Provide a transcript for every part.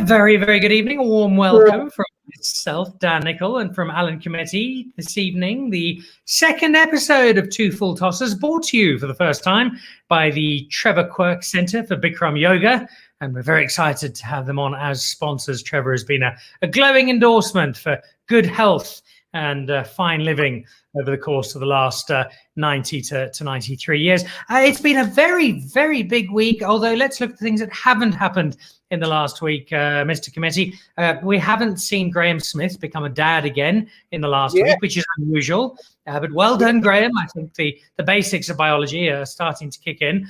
very, very good evening. A warm welcome from myself, Dan Nicholl, and from Alan Committie this evening. The second episode of Two Full Tossers, brought to you for the first time by the Trevor Quirk Centre for Bikram Yoga. And we're very excited to have them on as sponsors. Trevor has been a glowing endorsement for good health and fine living over the course of the last 90 to 93 years. It's been a very, very big week, although let's look at the things that haven't happened in the last week, Mr. Committie. We haven't seen Graham Smith become a dad again in the last week, which is unusual. But well done, Graham. I think the basics of biology are starting to kick in.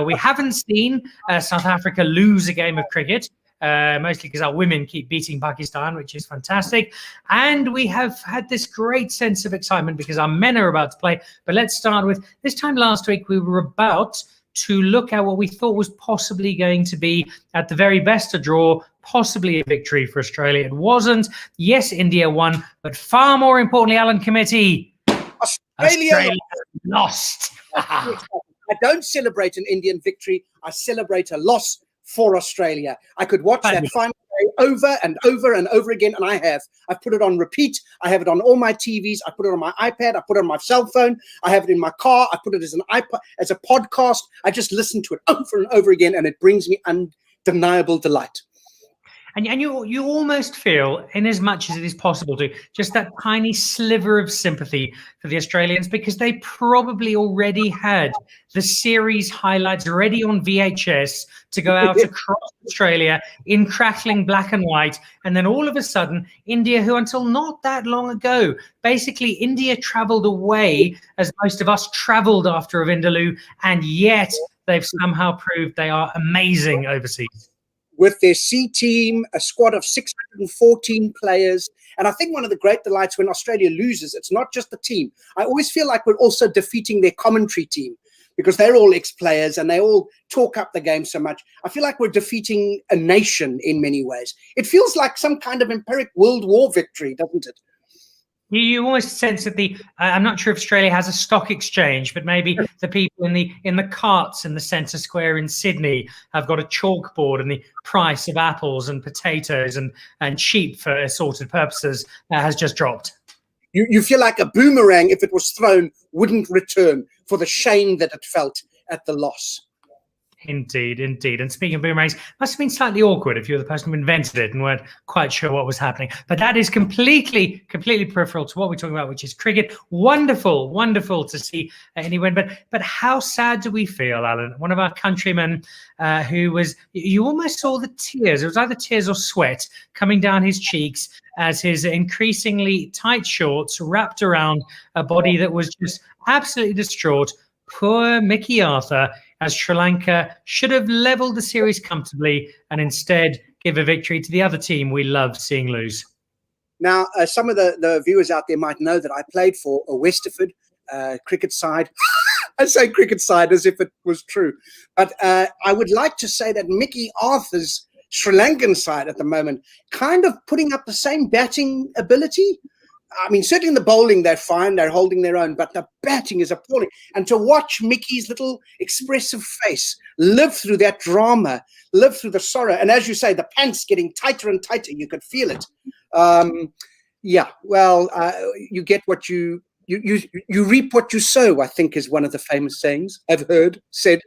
We haven't seen South Africa lose a game of cricket. Mostly because our women keep beating Pakistan, which is fantastic. And we have had this great sense of excitement because our men are about to play. But let's start with this time last week, we were about to look at what we thought was possibly going to be, at the very best, a draw, possibly a victory for Australia. It wasn't. Yes, India won, but far more importantly, Alan Committie, Australia lost. I don't celebrate an Indian victory. I celebrate a loss for Australia. I could watch that final day over and over and over again, and I have. I've put it on repeat. I have it on all my TVs. I put it on my iPad. I put it on my cell phone. I have it in my car. I put it as an iPod, as a podcast. I just listen to it over and over again, and it brings me undeniable delight. And you almost feel, in as much as it is possible to, just that tiny sliver of sympathy for the Australians, because they probably already had the series highlights ready on VHS to go out across Australia in crackling black and white. And then all of a sudden, India, who until not that long ago, basically India travelled away as most of us travelled after a Vindaloo, and yet they've somehow proved they are amazing overseas. With their C team, a squad of 614 players. And I think one of the great delights when Australia loses, it's not just the team. I always feel like we're also defeating their commentary team because they're all ex-players and they all talk up the game so much. I feel like we're defeating a nation in many ways. It feels like some kind of empiric World War victory, doesn't it? You almost sense that I'm not sure if Australia has a stock exchange, but maybe the people in the carts in the centre square in Sydney have got a chalkboard, and the price of apples and potatoes and sheep for assorted purposes has just dropped. You feel like a boomerang, if it was thrown, wouldn't return for the shame that it felt at the loss. Indeed, indeed. And speaking of boomerangs, must have been slightly awkward if you were the person who invented it and weren't quite sure what was happening. But that is completely peripheral to what we're talking about, which is cricket. Wonderful, wonderful to see India win. But how sad do we feel, Alan? One of our countrymen who was, you almost saw the tears. It was either tears or sweat coming down his cheeks as his increasingly tight shorts wrapped around a body that was just absolutely distraught. Poor Mickey Arthur, as Sri Lanka should have levelled the series comfortably and instead give a victory to the other team we love seeing lose. Now, some of the viewers out there might know that I played for a Westerford cricket side. I say cricket side as if it was true. But I would like to say that Mickey Arthur's Sri Lankan side at the moment kind of putting up the same batting ability. I mean, certainly in the bowling, they're fine. They're holding their own. But the batting is appalling. And to watch Mickey's little expressive face live through that drama, live through the sorrow. And as you say, the pants getting tighter and tighter. You could feel it. You get what you reap what you sow, I think is one of the famous sayings I've heard said.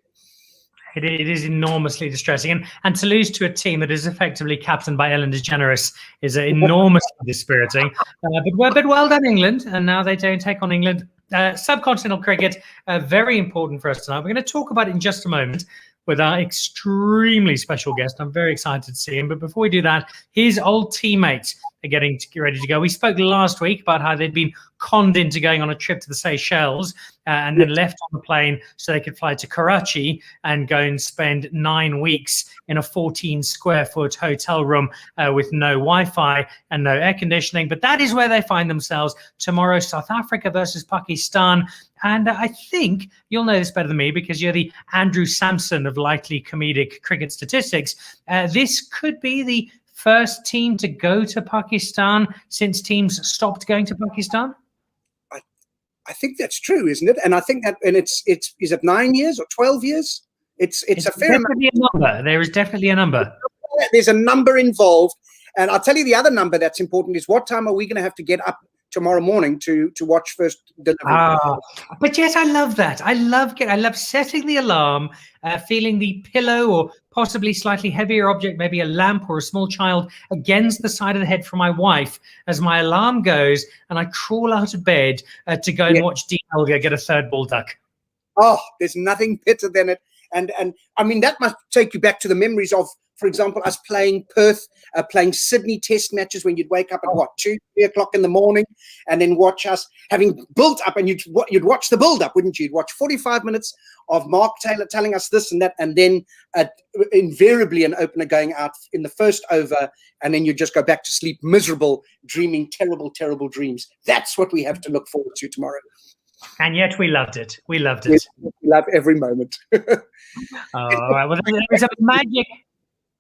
It is enormously distressing. And to lose to a team that is effectively captained by Ellen DeGeneres is enormously dispiriting. But well done, England. And now they don't take on England. Subcontinental cricket, very important for us tonight. We're going to talk about it in just a moment with our extremely special guest. I'm very excited to see him. But before we do that, his old teammates are getting ready to go. We spoke last week about how they'd been conned into going on a trip to the Seychelles and then left on the plane so they could fly to Karachi and go and spend 9 weeks in a 14-square-foot hotel room with no Wi-Fi and no air conditioning. But that is where they find themselves tomorrow, South Africa versus Pakistan. And I think you'll know this better than me because you're the Andrew Sampson of lightly comedic cricket statistics. This could be the first team to go to Pakistan since teams stopped going to Pakistan. I think that's true, isn't it? And I think that, and it's is it 9 years or 12 years? It's a fair amount. A number. There is definitely a number. there's a number involved. And I'll tell you the other number that's important is what time are we going to have to get up tomorrow morning to watch first delivery. But yet I love that. I love setting the alarm, feeling the pillow or possibly slightly heavier object, maybe a lamp or a small child, against the side of the head for my wife as my alarm goes, and I crawl out of bed to go and watch Dean Elgar get a third ball duck. Oh, there's nothing better than it. And I mean, that must take you back to the memories of, for example, us playing Perth, playing Sydney test matches when you'd wake up at 2, 3 o'clock in the morning, and then watch us having built up, and you'd watch the build up, wouldn't you? You'd watch 45 minutes of Mark Taylor telling us this and that, and then invariably an opener going out in the first over, and then you just go back to sleep miserable, dreaming terrible, terrible dreams. That's what we have to look forward to tomorrow. And yet we loved it. We loved it. We love every moment. All right. Well, there's a magic.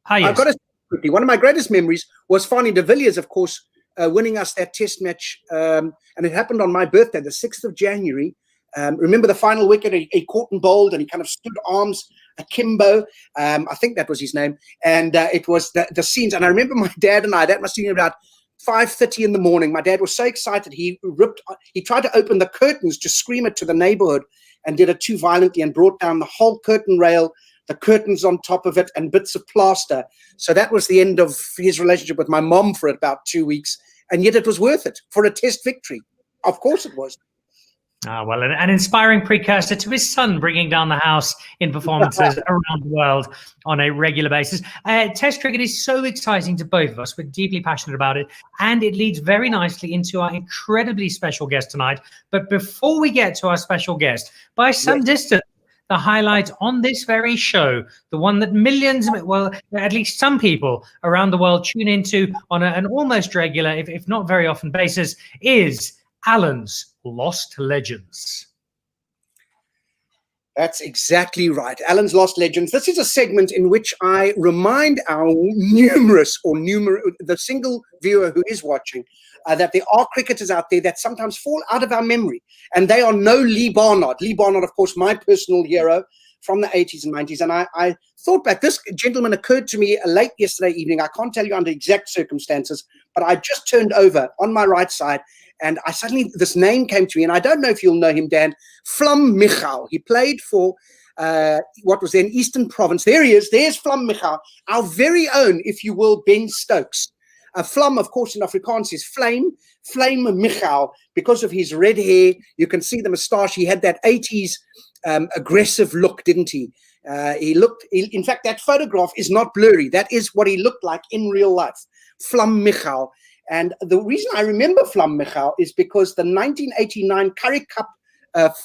I've got to say quickly, one of my greatest memories was Fanny de Villiers, of course, winning us that test match. And it happened on my birthday, the 6th of January. Remember the final wicket, he caught and bowled, and he kind of stood arms akimbo. I think that was his name. And it was the scenes. And I remember my dad and I, that must have been about 5:30 in the morning. My dad was so excited. He tried to open the curtains to scream it to the neighborhood, and did it too violently and brought down the whole curtain rail, the curtains on top of it, and bits of plaster. So that was the end of his relationship with my mom for about 2 weeks. And yet it was worth it for a test victory. Of course it was. Well, an inspiring precursor to his son bringing down the house in performances around the world on a regular basis. Test cricket is so exciting to both of us. We're deeply passionate about it, and it leads very nicely into our incredibly special guest tonight. But before we get to our special guest, by some distance, the highlight on this very show, the one that millions, well, at least some people around the world tune into on an almost regular, if not very often basis, is Alan's Lost Legends. That's exactly right. Alan's Lost Legends. This is a segment in which I remind our the single viewer who is watching, that there are cricketers out there that sometimes fall out of our memory. And they are no Lee Barnard. Lee Barnard, of course, my personal hero from the 80s and 90s. And I thought back, this gentleman occurred to me late yesterday evening. I can't tell you under exact circumstances, but I just turned over on my right side, and this name came to me, and I don't know if you'll know him, Dan. Flum Michal. He played for what was then Eastern Province. There he is. There's Flum Michal, our very own, if you will, Ben Stokes. Flum, of course, in Afrikaans is Flame Michal, because of his red hair. You can see the moustache. He had that 80s aggressive look, didn't he? In fact, that photograph is not blurry. That is what he looked like in real life. Flum Michal. And the reason I remember Flum Michal is because the 1989 Currie Cup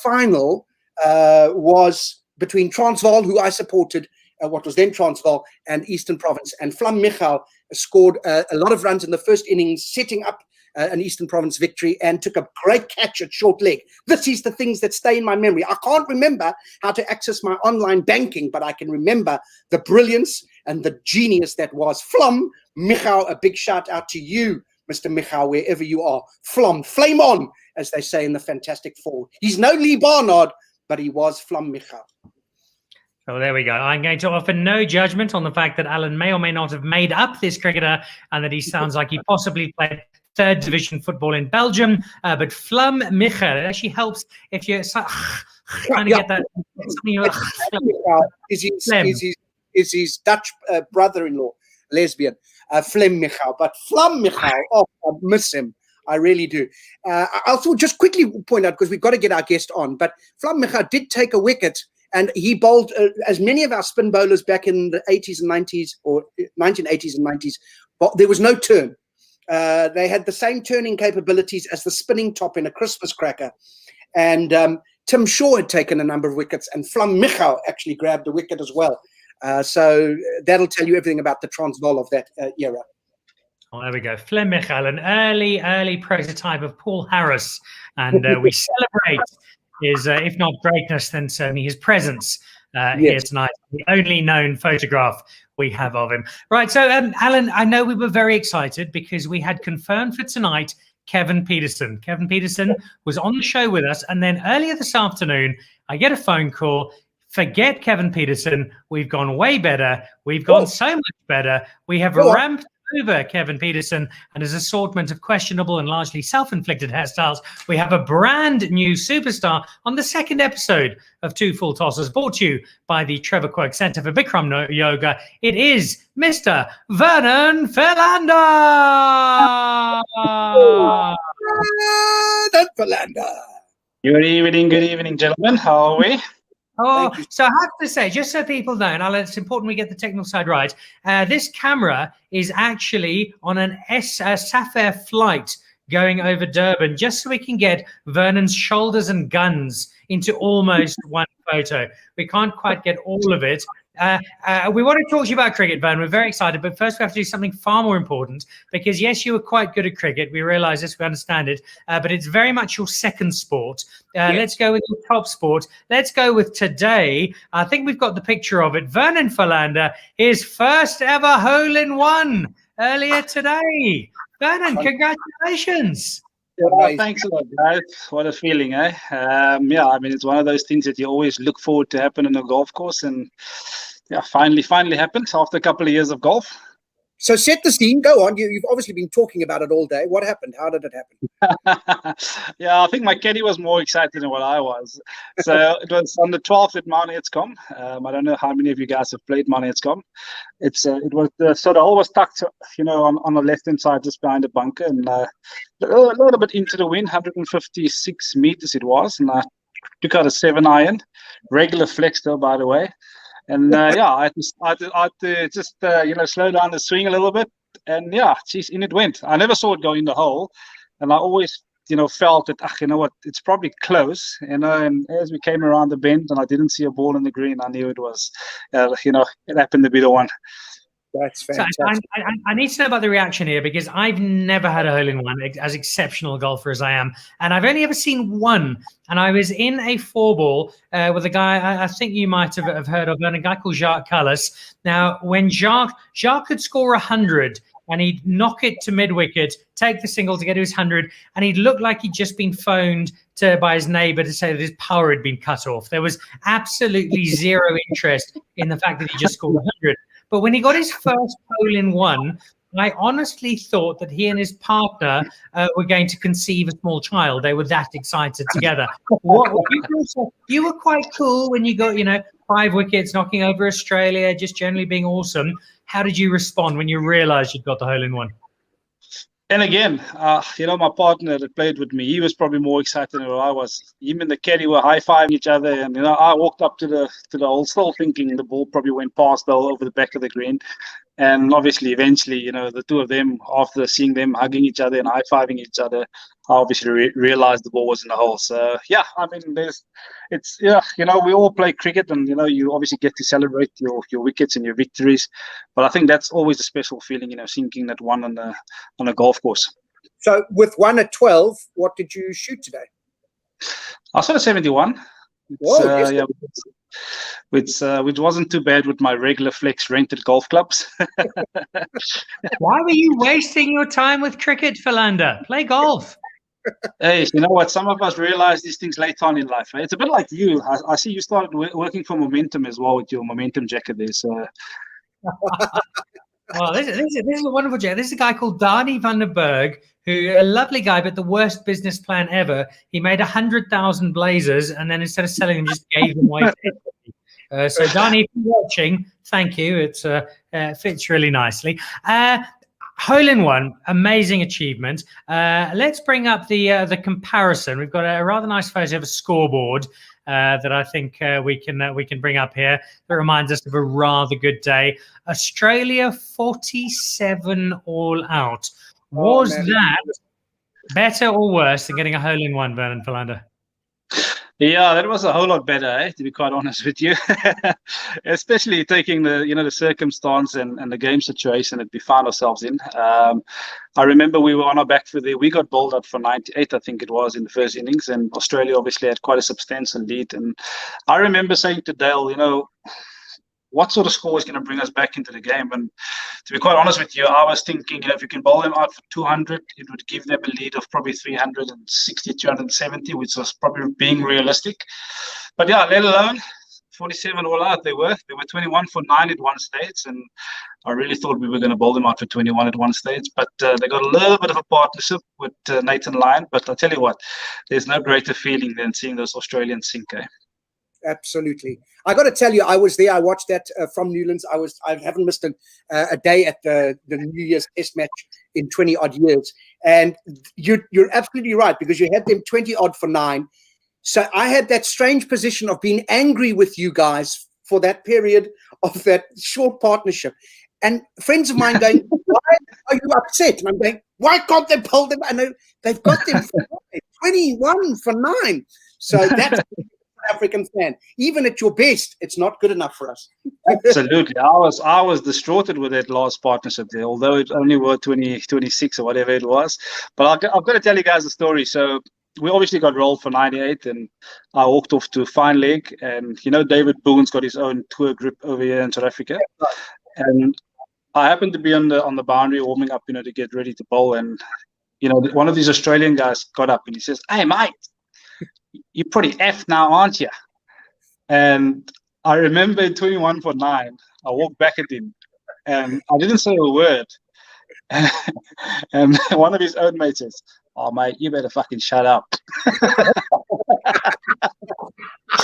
final was between Transvaal, who I supported, what was then Transvaal, and Eastern Province. And Flum Michal scored a lot of runs in the first innings, setting up an Eastern Province victory, and took a great catch at short leg. This is the things that stay in my memory. I can't remember how to access my online banking, but I can remember the brilliance and the genius that was Flum Michal. A big shout out to you, Mr. Michal, wherever you are. Flum, flame on, as they say in the Fantastic Four. He's no Lee Barnard, but he was Flum Michal. Oh, there we go. I'm going to offer no judgment on the fact that Alan may or may not have made up this cricketer, and that he sounds like he possibly played third division football in Belgium. But Flum Michal, it actually helps if you're trying to get that. Is his Dutch brother-in-law, lesbian, Flem Michal. But Flum Michal, I miss him. I really do. I'll just quickly point out, because we've got to get our guest on, but Flum Michal did take a wicket, and he bowled as many of our spin bowlers back in the 80s and 90s, or 1980s and 90s, but there was no turn. They had the same turning capabilities as the spinning top in a Christmas cracker. And Tim Shaw had taken a number of wickets, and Flum Michal actually grabbed a wicket as well. So that'll tell you everything about the Transvaal of that era. Oh, there we go. Flem Michal, an early prototype of Paul Harris. And we celebrate his, if not greatness, then certainly his presence here tonight. The only known photograph we have of him. Right, so Alan, I know we were very excited because we had confirmed for tonight Kevin Peterson. Kevin Peterson was on the show with us, and then earlier this afternoon, I get a phone call. Forget Kevin Peterson. We've gone way better. We've gone so much better. We have ramped over Kevin Peterson and his assortment of questionable and largely self-inflicted hairstyles. We have a brand new superstar on the second episode of Two Full Tosses, brought to you by the Trevor Quirk Center for Bikram Yoga. It is Mr. Vernon Philander. Philander. Good evening, gentlemen. How are we? Oh, so I have to say, just so people know, and it's important we get the technical side right, this camera is actually on an Sapphire flight going over Durban, just so we can get Vernon's shoulders and guns into almost one photo. We can't quite get all of it. We want to talk to you about cricket, Vernon. We're very excited, but first we have to do something far more important, because yes, you were quite good at cricket. We realize this, we understand it, but it's very much your second sport. Let's go with your top sport. Let's go with today. I think we've got the picture of it. Vernon Philander, his first ever hole-in-one earlier today. Vernon, congratulations. Well, thanks a lot, guys. What a feeling, eh? Yeah, I mean, it's one of those things that you always look forward to happen in a golf course, and yeah, finally happened after a couple of years of golf. So set the scene. Go on. You've obviously been talking about it all day. What happened? How did it happen? Yeah, I think my caddy was more excited than what I was. So it was on the 12th at Mount Edscombe. I don't know how many of you guys have played Mount Edscombe. It was so the hole was tucked, on the left-hand side, just behind the bunker, and a little bit into the wind, 156 meters it was, and I took out a 7-iron, regular flex though, by the way. And yeah, I had to just slow down the swing a little bit, and yeah, geez, in it went. I never saw it go in the hole, and I always felt that you know what, it's probably close, and as we came around the bend and I didn't see a ball in the green, I knew it was it happened to be the one. That's fantastic. So I need to know about the reaction here, because I've never had a hole-in-one, as exceptional a golfer as I am, and I've only ever seen one. And I was in a 4-ball with a guy I think you might have heard of, a guy called Jacques Callis. Now, when Jacques could score 100, and he'd knock it to mid-wicket, take the single to get to his 100, and he'd look like he'd just been phoned by his neighbour to say that his power had been cut off. There was absolutely zero interest in the fact that he just scored 100. But when he got his first hole-in-one, I honestly thought that he and his partner were going to conceive a small child. They were that excited together. You were quite cool when you got, 5 wickets, knocking over Australia, just generally being awesome. How did you respond when you realised you'd got the hole-in-one? And again, my partner that played with me, he was probably more excited than I was. Him and the caddy were high-fiving each other, and I walked up to the hole, still thinking the ball probably went past the hole over the back of the green. And obviously, eventually, the two of them, after seeing them hugging each other and high-fiving each other, I obviously realized the ball was in the hole. So yeah, I mean, we all play cricket, and you obviously get to celebrate your wickets and your victories. But I think that's always a special feeling, sinking that one on a golf course. So with 1 at 12, what did you shoot today? I shot a 71. Whoa, yeah, which wasn't too bad with my regular flex rented golf clubs. Why were you wasting your time with cricket, Philander? Play golf. Hey, you know what? Some of us realize these things later on in life. Right? It's a bit like you. I see you started working for Momentum as well with your Momentum jacket there. So. Well, this is a wonderful jacket. This is a guy called Dani van der Berg, a lovely guy, but the worst business plan ever. He made 100,000 blazers, and then instead of selling them, just gave them away. So, Dani, if you're watching, thank you. It fits really nicely. Hole-in-one, amazing achievement. Let's bring up the comparison. We've got a rather nice photo of a scoreboard that I think we can bring up here. That reminds us of a rather good day. Australia 47 all out. Was that better or worse than getting a hole-in-one, Vernon Philander? Yeah, that was a whole lot better, to be quite honest with you. Especially taking the circumstance and the game situation that we found ourselves in. I remember we were on our back for we got bowled out for 98, I think it was, in the first innings, and Australia obviously had quite a substantial lead. And I remember saying to Dale, what sort of score is going to bring us back into the game? And to be quite honest with you, I was thinking, if you can bowl them out for 200, it would give them a lead of probably 360, 370, which was probably being realistic. But yeah, let alone 47 all out. They were 21 for 9 at one stage, and I really thought we were going to bowl them out for 21 at one stage, but they got a little bit of a partnership with Nathan Lyon. But I'll tell you what, there's no greater feeling than seeing those Australians sink. Absolutely. I got to tell you, I was there. I watched that from Newlands. I haven't missed a day at the New Year's Test match in 20 odd years. And you're absolutely right, because you had them 20 odd for 9. So I had that strange position of being angry with you guys for that period of that short partnership. And friends of mine going, why are you upset? And I'm going, why can't they pull them? And they've got them for 21 for 9. So that's African fan. Even at your best, it's not good enough for us. Absolutely. I was distraughted with that last partnership there, although it only were 26 or whatever it was. But I've got to tell you guys a story. So we obviously got rolled for 98, and I walked off to fine leg. And David Boone's got his own tour group over here in South Africa. And I happened to be on the boundary warming up, to get ready to bowl. And one of these Australian guys got up and he says, "Hey mate, you're pretty F now, aren't you?" And I remember in 21 for 9, I walked back at him and I didn't say a word. And one of his own mates says, "Oh mate, you better fucking shut up."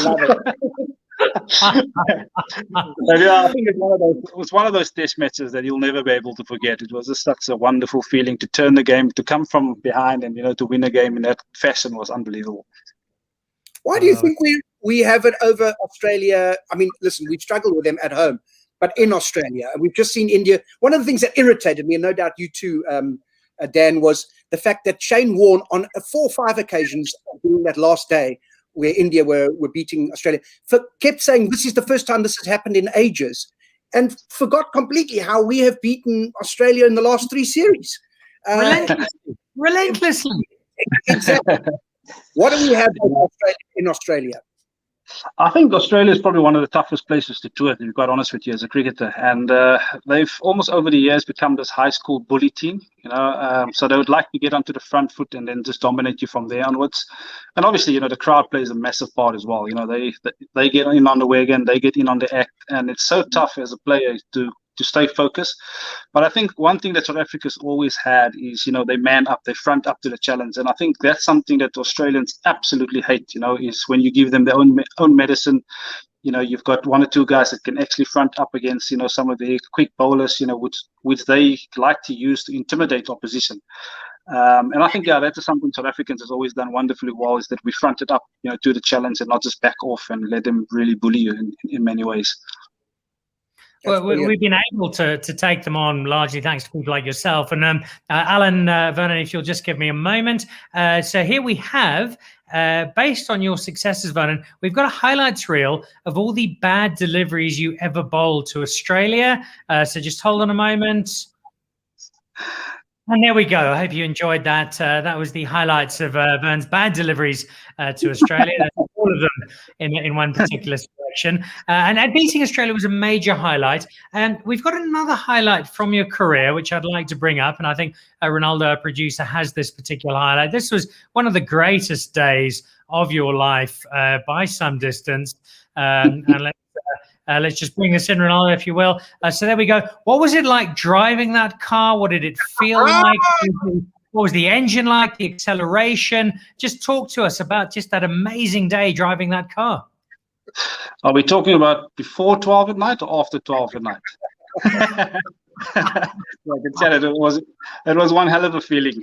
Love it. I think it was one of those test matches that you'll never be able to forget. It was just such a wonderful feeling to turn the game, to come from behind, and to win a game in that fashion was unbelievable. Why do you think we have it over Australia? I mean, listen, we've struggled with them at home, but in Australia, and we've just seen India. One of the things that irritated me, and no doubt you too, Dan, was the fact that Shane Warne on 4 or 5 occasions during that last day where India were beating Australia, kept saying this is the first time this has happened in ages, and forgot completely how we have beaten Australia in the last 3 series. Relentlessly. Exactly. What do we have in Australia? I think Australia is probably one of the toughest places to tour, to be quite honest with you, as a cricketer. And they've almost over the years become this high school bully team, so they would like to get onto the front foot and then just dominate you from there onwards. And obviously, the crowd plays a massive part as well. They get in on the wagon, they get in on the act, and it's so tough as a player to stay focused. But I think one thing that South Africa's always had is, they man up, they front up to the challenge. And I think that's something that Australians absolutely hate, is when you give them their own medicine. You've got 1 or 2 guys that can actually front up against, some of the quick bowlers, which they like to use to intimidate opposition. And I think, that's something South Africans has always done wonderfully well, is that we front it up, to the challenge and not just back off and let them really bully you in many ways. Well, we've been able to take them on largely thanks to people like yourself. And Alan, Vernon, if you'll just give me a moment. So here we have, based on your successes, Vernon, we've got a highlights reel of all the bad deliveries you ever bowled to Australia. So just hold on a moment. And there we go. I hope you enjoyed that. That was the highlights of Vern's bad deliveries to Australia. All of them in one particular selection. And beating Australia was a major highlight. And we've got another highlight from your career, which I'd like to bring up. And I think Ronaldo, our producer, has this particular highlight. This was one of the greatest days of your life by some distance. And let's just bring this in, Ronaldo, if you will. So there we go. What was it like driving that car? What did it feel like? What was the engine like? The acceleration? Just talk to us about just that amazing day driving that car. Are we talking about before 12 at night or after 12 at night? I can tell it was one hell of a feeling.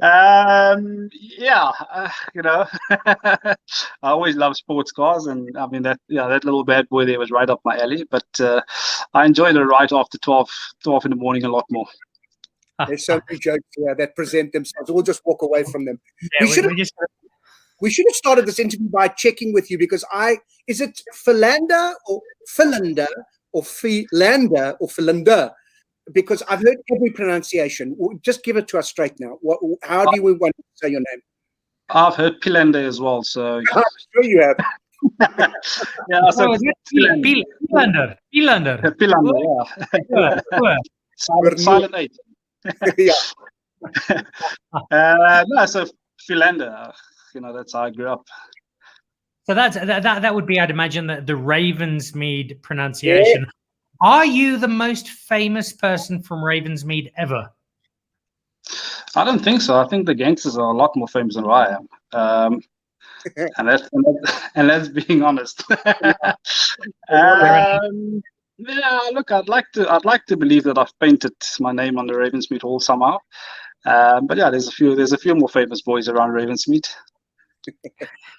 I always love sports cars, and I mean that little bad boy there was right up my alley. But I enjoyed the ride after 12 in the morning a lot more. There's so many jokes here that present themselves. We'll just walk away from them. Yeah, we should have started this interview by checking with you, because is it Philander or Philander? Or Philander or Philander, because I've heard every pronunciation. Just give it to us straight now. How do we want to say your name? I've heard Philander as well. So I'm sure you have. Yeah, so Philander. Yeah. Silent 8. Yeah. No, so Philander. That's how I grew up. So that would be, I'd imagine, the Ravensmead pronunciation. Yeah. Are you the most famous person from Ravensmead ever? I don't think so. I think the gangsters are a lot more famous than I am. And that's being honest. Yeah, look, I'd like to believe that I've painted my name on the Ravensmead Hall somehow. But yeah, there's a few more famous boys around Ravensmead.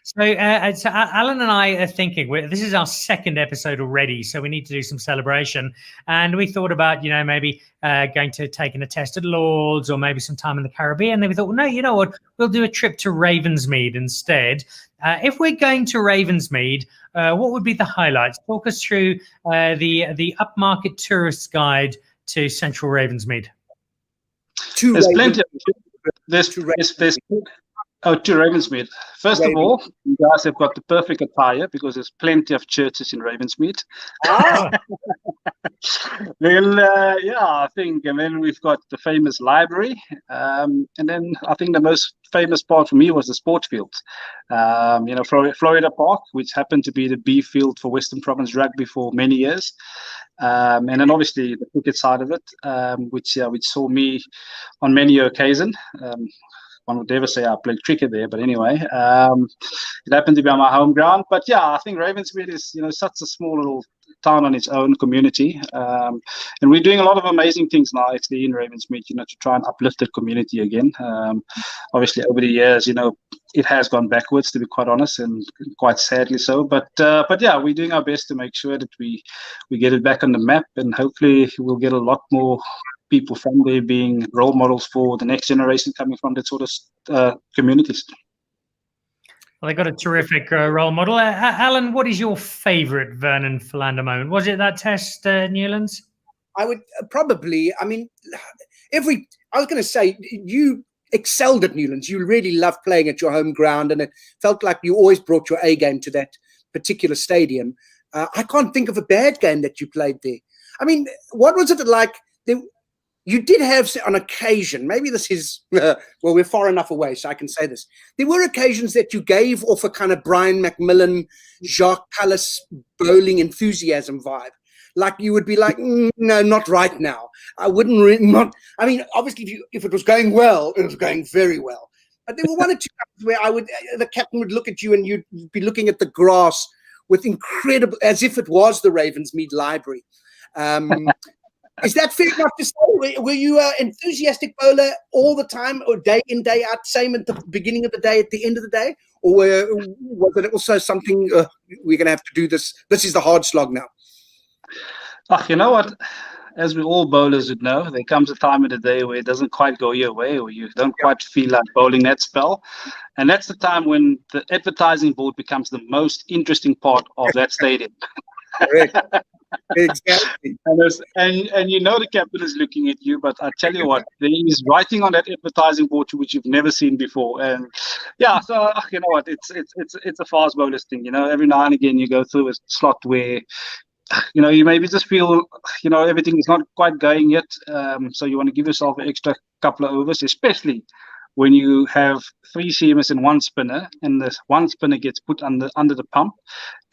So Alan and I are thinking, this is our second episode already, so we need to do some celebration. And we thought about, maybe going to taking a test at Lords or maybe some time in the Caribbean. Then we thought, well, no, you know what? We'll do a trip to Ravensmead instead. If we're going to Ravensmead, what would be the highlights? Talk us through the upmarket tourist guide to Central Ravensmead. There's plenty of to Ravensmead. First of all, you guys have got the perfect attire because there's plenty of churches in Ravensmead. Then, I think, and then we've got the famous library. And then I think the most famous part for me was the sports field. Florida Park, which happened to be the B field for Western Province Rugby for many years. And then obviously the cricket side of it, which saw me on many occasions. One would never say I played cricket there, but anyway, it happened to be on my home ground. But yeah, I think Ravensmead is, such a small little town on its own, community, and we're doing a lot of amazing things now actually in Ravensmead, to try and uplift the community again. Obviously, over the years, it has gone backwards, to be quite honest, and quite sadly so. But yeah, we're doing our best to make sure that we get it back on the map, and hopefully we'll get a lot more people from there being role models for the next generation coming from that sort of communities. Well, they got a terrific role model. Alan, what is your favourite Vernon Philander moment? Was it that test, Newlands? I would probably, I was going to say, you excelled at Newlands. You really loved playing at your home ground, and it felt like you always brought your A game to that particular stadium. I can't think of a bad game that you played there. What was it like? You did have, on occasion, maybe this is, we're far enough away, so I can say this. There were occasions that you gave off a kind of Brian McMillan, Jacques Pallas bowling enthusiasm vibe. Like you would be like, no, not right now. I wouldn't obviously if it was going well, it was going very well. But there were one or two times where the captain would look at you and you'd be looking at the grass with incredible, as if it was the Ravensmead Library. Is that fair enough to say? Were you an enthusiastic bowler all the time, or day in, day out, same at the beginning of the day, at the end of the day? Or was it also something, we're going to have to do this, this is the hard slog now? You know what? As we all bowlers would know, there comes a time of the day where it doesn't quite go your way, or you don't quite feel like bowling that spell. And that's the time when the advertising board becomes the most interesting part of that stadium. Exactly. And the captain is looking at you, but I tell you what, there is writing on that advertising board which you've never seen before. And yeah, so you know what, it's a fast bowlers thing. Every now and again you go through a slot where you maybe just feel everything is not quite going yet. So you want to give yourself an extra couple of overs, especially when you have 3 seamers and 1 spinner, and the 1 spinner gets put under the pump,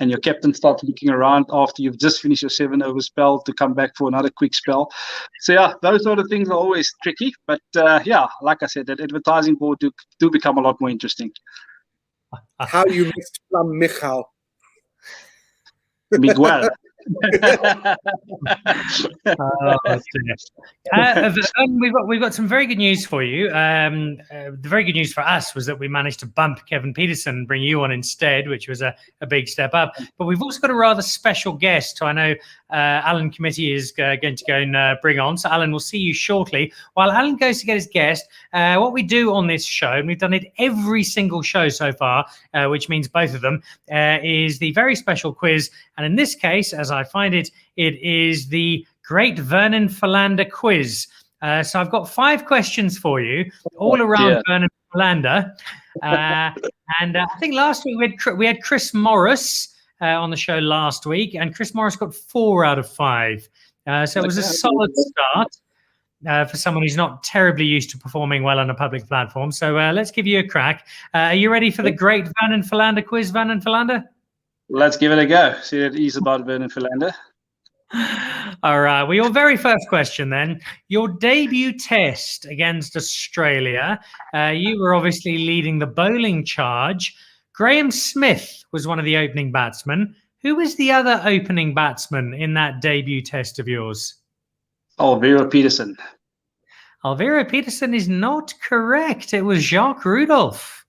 and your captain starts looking around after you've just finished your 7-over spell to come back for another quick spell. So yeah, those sort of things are always tricky. But yeah, like I said, that advertising board do become a lot more interesting. How you missed Plum Michal. Miguel. We've got some very good news for you. The very good news for us was that we managed to bump Kevin Peterson and bring you on instead, which was a big step up. But we've also got a rather special guest who I know Alan Committie is going to go and bring on. So Alan, we'll see you shortly. While Alan goes to get his guest, what we do on this show, and we've done it every single show so far, which means both of them, is the very special quiz. And in this case, as I find it, it is the Great Vernon Philander quiz. So I've got 5 questions for you, all around Vernon Philander. And I think last week we had Chris Morris on the show last week, and Chris Morris got 4 out of 5. So it was a solid start. for someone who's not terribly used to performing well on a public platform. So let's give you a crack. Are you ready for the great Vernon Philander quiz, Vernon Philander? Let's give it a go. See what it is about Vernon Philander. All right. Well, your very first question then. Your debut test against Australia, you were obviously leading the bowling charge. Graham Smith was one of the opening batsmen. Who was the other opening batsman in that debut test of yours? Alvira Peterson. Alvira Peterson is not correct. It was Jacques Rudolph.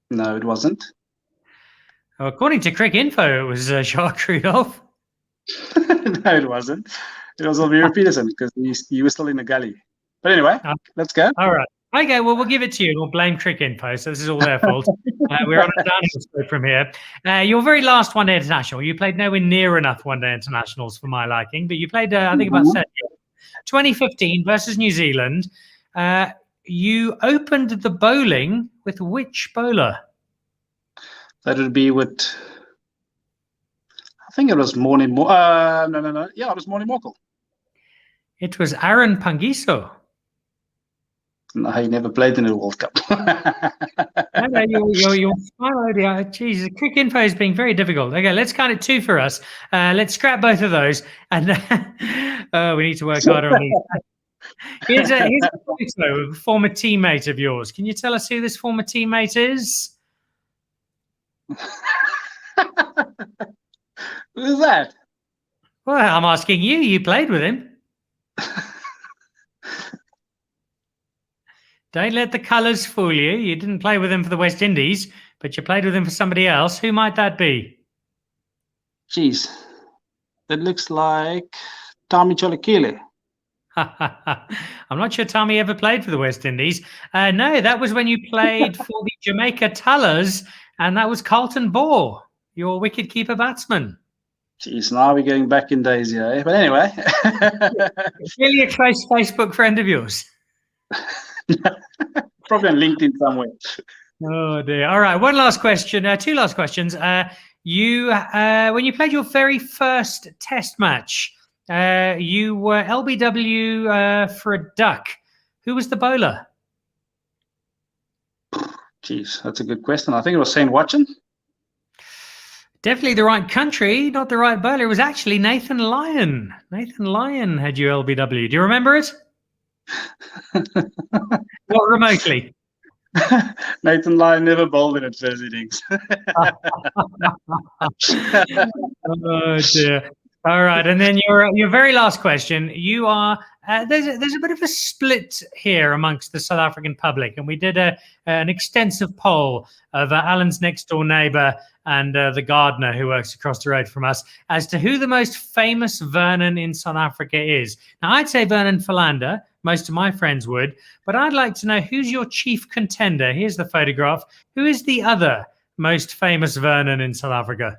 No, it wasn't. According to Cricinfo, it was Jacques Rudolph. No, it wasn't. It was Alvira Peterson because he was still in the gully. But anyway, let's go. All right. Okay, well, we'll give it to you. We'll blame Cricinfo, so this is all their fault. We're on a downhill slope from here. Your very last one-day international, you played nowhere near enough one-day internationals for my liking, but you played, I think, about 2015 versus New Zealand. You opened the bowling with which bowler? That would be with, I think it was Morne. No. Yeah, it was Morne Morkel. It was Aaron Pangiso. No, he never played in the World Cup. No, you're fine. Jesus, Cricinfo is being very difficult. Okay, let's count it 2 for us. Let's scrap both of those, and we need to work harder on these. Here's a photo of a former teammate of yours. Can you tell us who this former teammate is? Who's that? Well, I'm asking you. You played with him. Don't let the colours fool you. You didn't play with him for the West Indies, but you played with him for somebody else. Who might that be? Jeez, that looks like Tommy Cholakile. I'm not sure Tommy ever played for the West Indies. No, that was when you played for the Jamaica Tullers, and that was Carlton Bohr, your wicket-keeper batsman. Jeez, now we're going back in days here. Eh? But anyway. Really a close Facebook friend of yours? Probably on LinkedIn somewhere. Oh dear. All right, one last question. 2 last questions. You when you played your very first test match, you were LBW for a duck. Who was the bowler? Jeez, that's a good question. I think it was Shane Watson. Definitely the right country, not the right bowler. It was actually Nathan Lyon. Nathan Lyon had you LBW. Do you remember it? Not remotely. Nathan Lyon never bowled in at first innings. Oh dear. All right, and then your very last question. You are there's a bit of a split here amongst the South African public, and we did an extensive poll of Alan's next door neighbour and the gardener who works across the road from us as to who the most famous Vernon in South Africa is. Now, I'd say Vernon Philander. Most of my friends would, but I'd like to know who's your chief contender. Here's the photograph. Who is the other most famous Vernon in South Africa?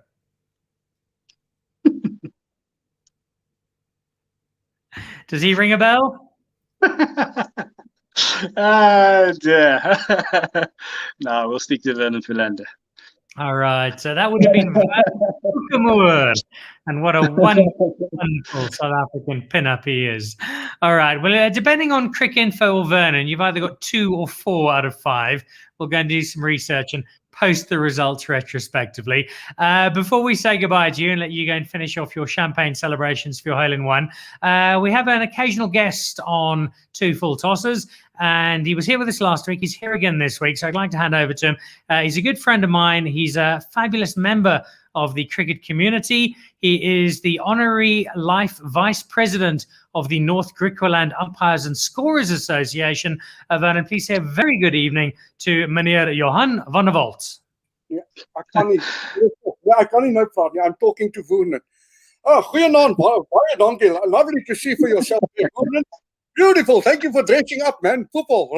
Does he ring a bell? Dear. No, we'll stick to Vernon Philander. All right, so that would have been Vernon. And what a wonderful South African pin-up he is. All right, well, depending on Cricinfo or Vernon, you've either got 2 or 4 out of 5. We'll go and do some research and post the results retrospectively. Before we say goodbye to you and let you go and finish off your champagne celebrations for your hole-in-one, we have an occasional guest on 2 Full Tossers, and he was here with us last week. He's here again this week, so I'd like to hand over to him. He's a good friend of mine. He's a fabulous member of the cricket community. He is the Honorary Life Vice President of the North Griqualand Umpires and Scorers Association. Vernon, please say a very good evening to meneer Johan van der Walt. Yeah, I can't even praat. I'm talking to Vernon. Oh, goeienaand. Baie dankie. Lovely to see for yourself here, Vernon. Beautiful. Thank you for dressing up, man. Football.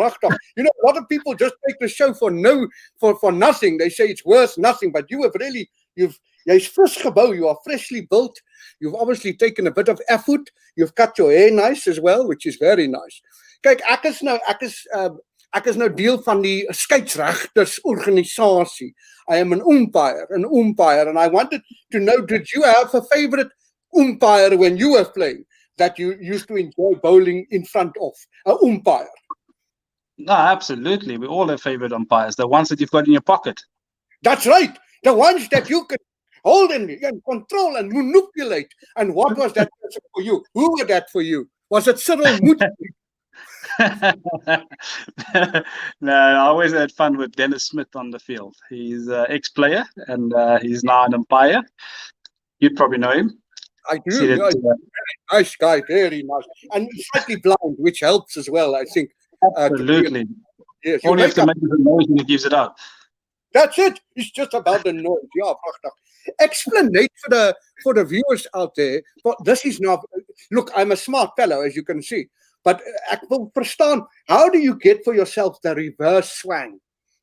You know, a lot of people just take the show for nothing. They say it's worth nothing, but you have really, jy's frisch gebou. You are freshly built. You've obviously taken a bit of effort. You've cut your hair nice as well, which is very nice. Kyk, ek is nou deel van die skeieregters organisasie. I am an umpire, and I wanted to know, did you have a favorite umpire when you were playing? that you used to enjoy bowling in front of? An umpire. No, absolutely. We all have favorite umpires. The ones that you've got in your pocket. That's right. The ones that you can hold and control and manipulate. And what was that person for you? Who was that for you? Was it Cyril Moody? No, I always had fun with Dennis Smith on the field. He's an ex-player and he's now an umpire. You'd probably know him. I do. Yeah, very nice guy, very nice. And slightly blind, which helps as well, I think. Absolutely. Yes, all you have to make is a noise when he gives it out. That's it. It's just about the noise. Yeah, prachtig. Explanate for the viewers out there. But this is now. Look, I'm a smart fellow, as you can see. But ek wil verstaan, how do you get for yourself the reverse swang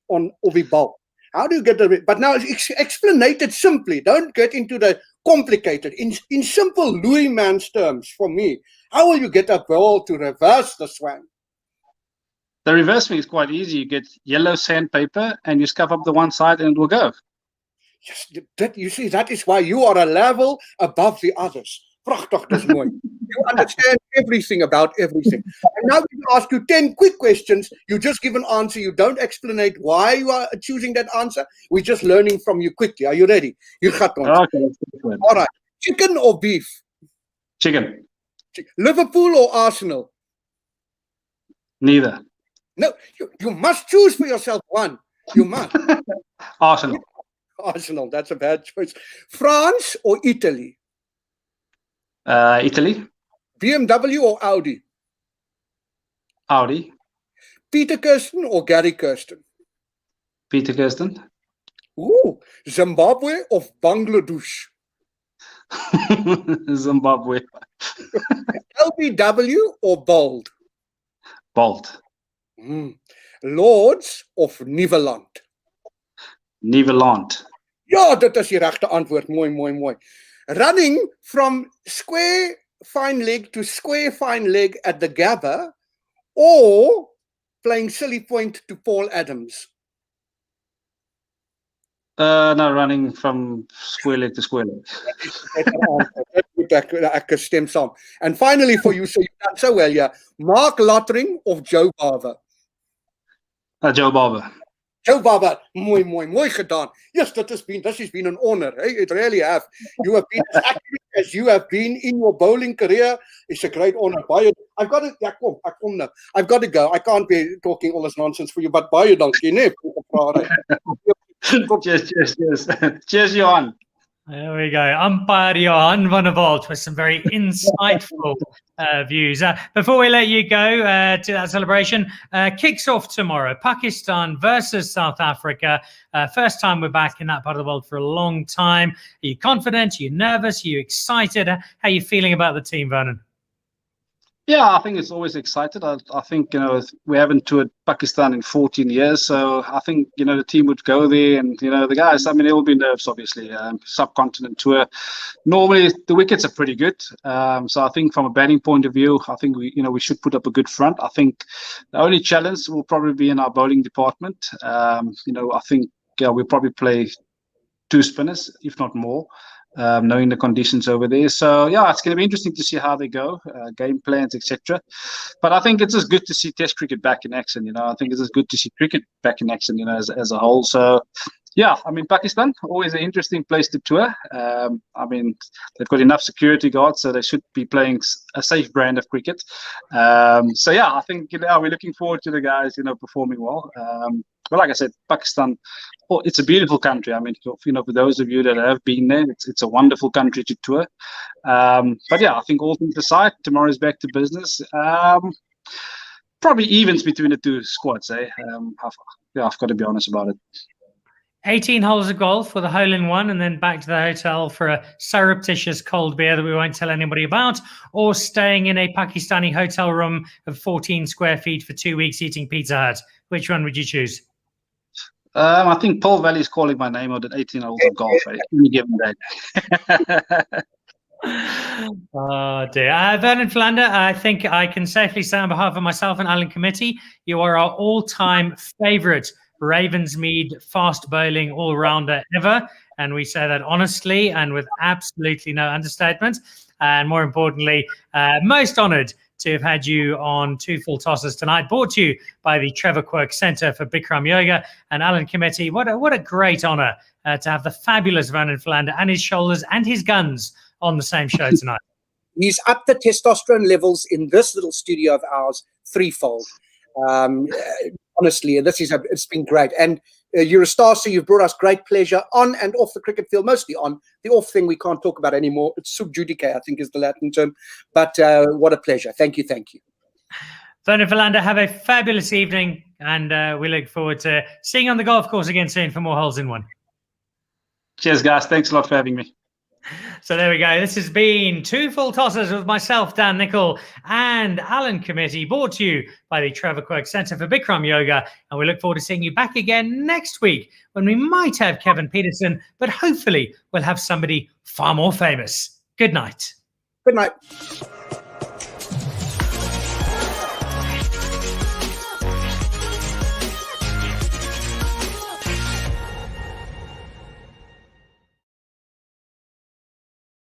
on the ball? How do you get the? But now explain it simply. Don't get into the complicated. In simple Louis man's terms, for me, how will you get a ball to reverse the swang? The reverse swing is quite easy. You get yellow sandpaper and you scuff up the one side and it will go. Yes, you see, that is why you are a level above the others. Prachtig, dis mooi. You understand everything about everything. And now we ask you 10 quick questions. You just give an answer. You don't explain why you are choosing that answer. We're just learning from you quickly. Are you ready? You got one. Okay, all right. Chicken or beef? Chicken. Liverpool or Arsenal? Neither. No, you must choose for yourself one. You must. Arsenal. Arsenal, that's a bad choice. France or Italy? Italy. BMW or Audi? Audi. Peter Kirsten or Gary Kirsten? Peter Kirsten. Ooh, Zimbabwe or Bangladesh? Zimbabwe. LBW or Bold? Bold. Lords of Nieuweland? Nieuweland. Ja, dit is die regte antwoord. Mooi, mooi, mooi. Running from square fine leg to square fine leg at the Gabba, or playing silly point to Paul Adams? No, running from square leg to square leg. Ek stem saam. And finally for you, so you've done so well, yeah. Mark Lottering of Joe Barber? Joe Barber. Joe Barber, mooi, mooi, mooi gedaan. Yes, this has been an honor. Hey, it really have. You have been as accurate as you have been in your bowling career. It's a great honor. I've got to, kom nou. I've got to go. I can't be talking all this nonsense for you, but baie dankie, né? Cheers. Cheers, Johan. There we go. Umpire Johan van der Walt with some very insightful views. Before we let you go to that celebration, kicks off tomorrow. Pakistan versus South Africa. First time we're back in that part of the world for a long time. Are you confident? Are you nervous? Are you excited? How are you feeling about the team, Vernon? Yeah, I think it's always excited. I think, we haven't toured Pakistan in 14 years. So I think, the team would go there and, the guys, I mean, there will be nerves, obviously. Subcontinent tour. Normally, the wickets are pretty good. So I think from a batting point of view, I think we should put up a good front. I think the only challenge will probably be in our bowling department. I think we'll probably play 2 spinners, if not more. Knowing the conditions over there. So, it's going to be interesting to see how they go, game plans, etc. But I think it's just good to see Test cricket back in action, I think it's just good to see cricket back in action, as a whole. So, Pakistan, always an interesting place to tour. They've got enough security guards, so they should be playing a safe brand of cricket. I think, we're looking forward to the guys, performing well. But like I said, Pakistan, it's a beautiful country. I mean, for those of you that have been there, it's a wonderful country to tour. I think all things aside, tomorrow's back to business. Probably evens between the 2 squads. I've got to be honest about it. 18 holes of golf with a hole-in-one and then back to the hotel for a surreptitious cold beer that we won't tell anybody about, or staying in a Pakistani hotel room of 14 square feet for 2 weeks eating Pizza Hut. Which one would you choose? I think Paul Valley is calling my name on the 18 holes of golf. Any given day. Oh dear. Vernon Philander, I think I can safely say on behalf of myself and Alan Committie, you are our all-time favourite Ravensmead fast bowling all-rounder ever. And we say that honestly and with absolutely no understatement. and more importantly, most honoured to have had you on Two Full Tosses tonight, brought to you by the Trevor Quirk Centre for Bikram Yoga. And Alan Committie, what a great honour to have the fabulous Vernon Philander and his shoulders and his guns on the same show tonight. He's upped the testosterone levels in this little studio of ours threefold. Honestly, it's been great. And you're a star, so you've brought us great pleasure on and off the cricket field, mostly on. The off thing we can't talk about anymore. It's sub judice, I think is the Latin term. But what a pleasure. Thank you. Vernon Philander, have a fabulous evening, and we look forward to seeing you on the golf course again soon for more holes in one. Cheers, guys. Thanks a lot for having me. So there we go. This has been Two Full Tosses with myself, Dan Nicholl, and Alan Committie, brought to you by the Trevor Quirk Centre for Bikram Yoga. And we look forward to seeing you back again next week when we might have Kevin Peterson, but hopefully we'll have somebody far more famous. Good night. Good night.